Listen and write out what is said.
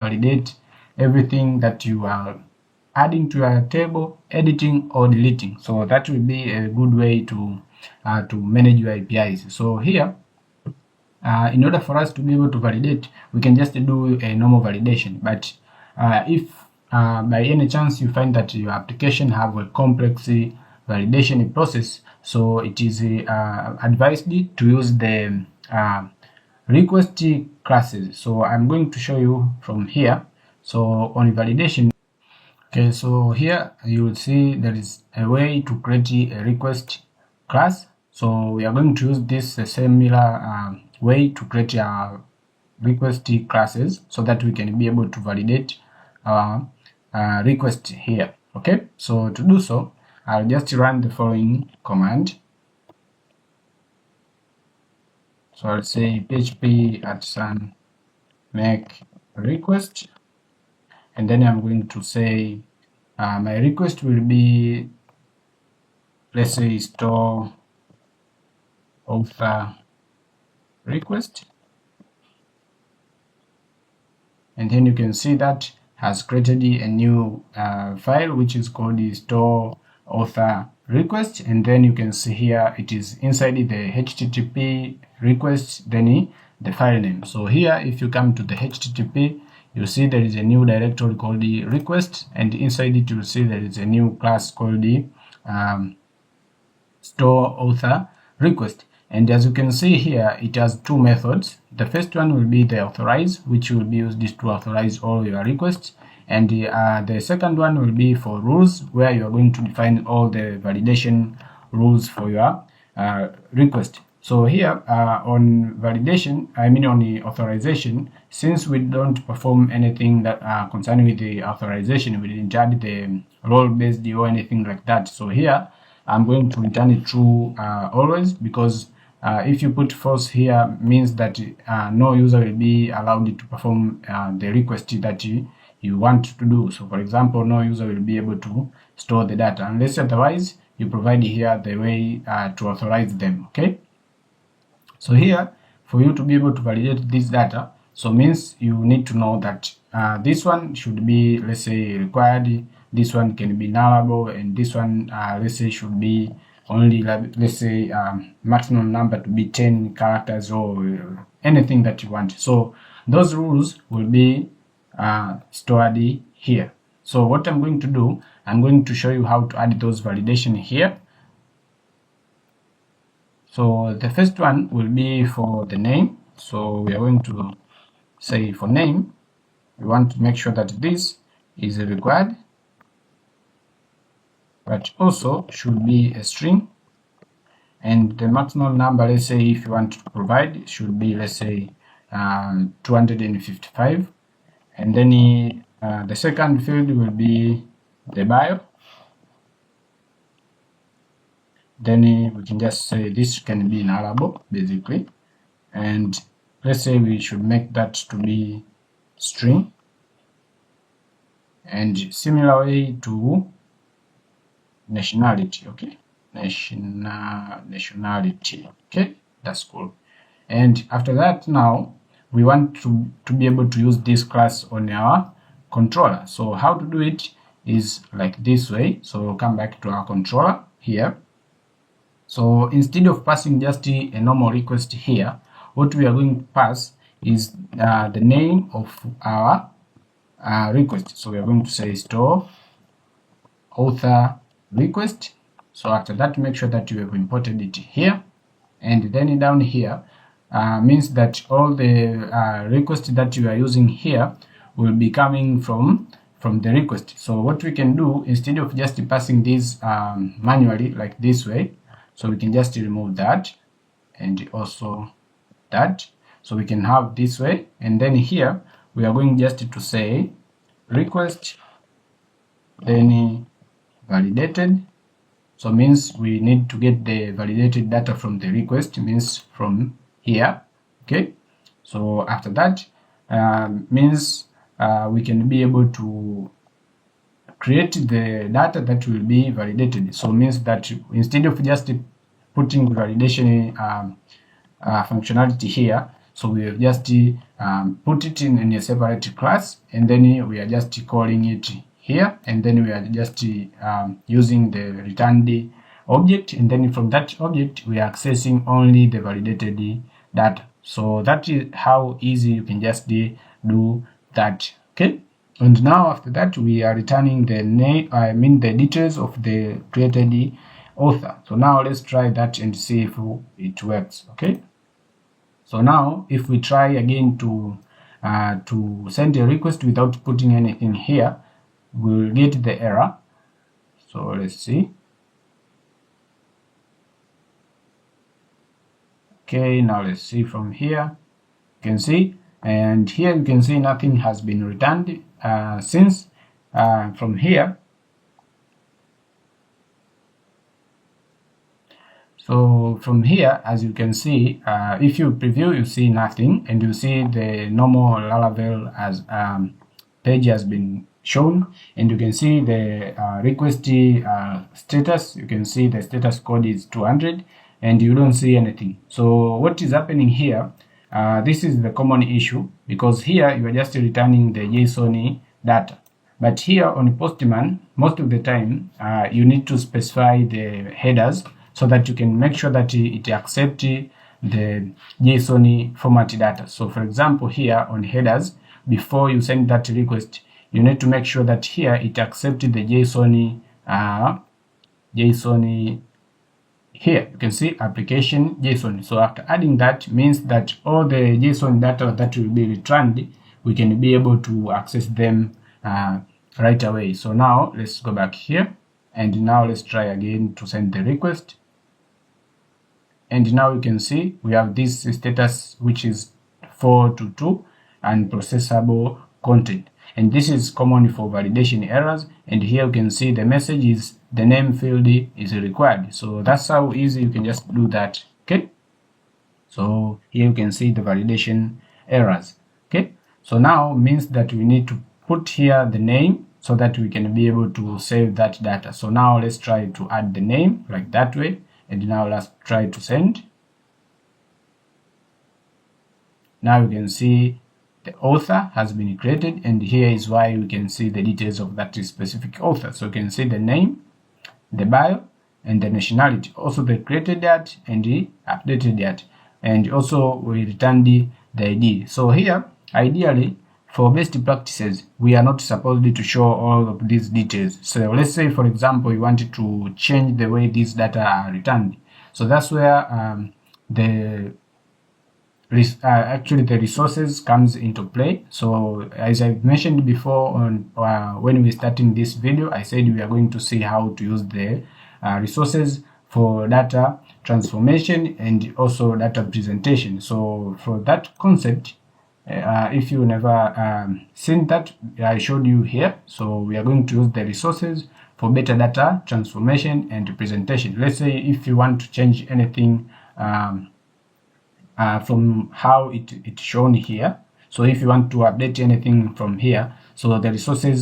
validate everything that you are adding to your table, editing or deleting. So that will be a good way to manage your APIs. So here, in order for us to be able to validate, we can just do a normal validation. But if by any chance you find that your application have a complex validation process, so it is advised to use the request classes. So I'm going to show you from here. So on validation, okay, so here you will see there is a way to create a request class. So we are going to use this similar way to create our request classes so that we can be able to validate our request here. Okay, so to do so, I'll just run the following command. So I'll say php @ make request, and then I'm going to say my request will be, let's say, store author request, and then you can see that has created a new file which is called the store author request, and then you can see here it is inside the HTTP request, then the file name. So here, if you come to the HTTP, you see there is a new directory called the request, and inside it you'll see there is a new class called the store author request. And as you can see here, it has two methods. The first one will be the authorize, which will be used to authorize all your requests, and the second one will be for rules, where you are going to define all the validation rules for your request. So here on validation, on the authorization, since we don't perform anything that concerning with the authorization, we didn't add the role-based or anything like that. So here I'm going to return it true always, because if you put false here, means that no user will be allowed to perform the request that you want to do. So for example, no user will be able to store the data unless otherwise you provide here the way to authorize them. Okay, so here, for you to be able to validate this data, so means you need to know that this one should be, let's say, required, this one can be nullable, and this one let's say should be only, let's say, maximum number to be 10 characters or anything that you want. So those rules will be stored here. So what I'm going to do, I'm going to show you how to add those validation here. So the first one will be for the name. So we are going to say for name, we want to make sure that this is required, but also should be a string, and the maximum number, let's say, if you want to provide, should be, let's say, 255, and then the second field will be the bio. Then we can just say this can be nullable basically, and let's say we should make that to be string, and similar way to nationality. Okay, nationality. Okay, that's cool. And after that, now we want to be able to use this class on our controller. So how to do it is like this way. So we'll come back to our controller here. So instead of passing just a normal request here, what we are going to pass is the name of our request. So we are going to say store author request. So after that, make sure that you have imported it here, and then down here means that all the requests that you are using here will be coming from the request. So what we can do, instead of just passing this manually like this way, so we can just remove that and also that, so we can have this way, and then here we are going just to say request, then validated. So means we need to get the validated data from the request, means from here. Okay, so after that means we can be able to create the data that will be validated. So means that instead of just putting validation functionality here, So we have just put it in a separate class, and then we are just calling it here, and then we are just using the returned object, and then from that object we are accessing only the validated data. So that is how easy you can just do that. Okay, and now after that we are returning the name, the details of the created author. So now let's try that and see if it works. Okay, so now if we try again to send a request without putting anything here, we'll get the error. So let's see. Okay, now let's see from here. You can see, and here you can see nothing has been returned since from here. So from here, as you can see, if you preview, you see nothing, and you see the normal Laravel as page has been shown, and you can see the request status. You can see the status code is 200, and you don't see anything. So what is happening here? This is the common issue, because here you are just returning the JSON data. But here on Postman, most of the time, you need to specify the headers so that you can make sure that it accepts the JSON format data. So for example, here on headers, before you send that request, you need to make sure that here it accepts the JSON here. You can see application JSON. So after adding that, means that all the JSON data that will be returned, we can be able to access them right away. So now let's go back here, and now let's try again to send the request. And now you can see we have this status, which is 422 and processable content. And this is common for validation errors. And here you can see the message is the name field is required. So that's how easy you can just do that. Okay. So here you can see the validation errors. Okay. So now means that we need to put here the name so that we can be able to save that data. So now let's try to add the name like that way. And now let's try to send. Now you can see the author has been created, and here is why we can see the details of that specific author. So you can see the name, the bio, and the nationality, also the created date and the updated date, and also we returned the ID. So here, ideally, for best practices, we are not supposed to show all of these details. So let's say, for example, you wanted to change the way these data are returned. So that's where actually the resources comes into play. So as I mentioned before on when we starting this video, I said we are going to see how to use the resources for data transformation and also data presentation. So for that concept, if you never seen that, I showed you here. So we are going to use the resources for better data transformation and presentation. Let's say if you want to change anything from how it's shown here. So if you want to update anything from here, so the resources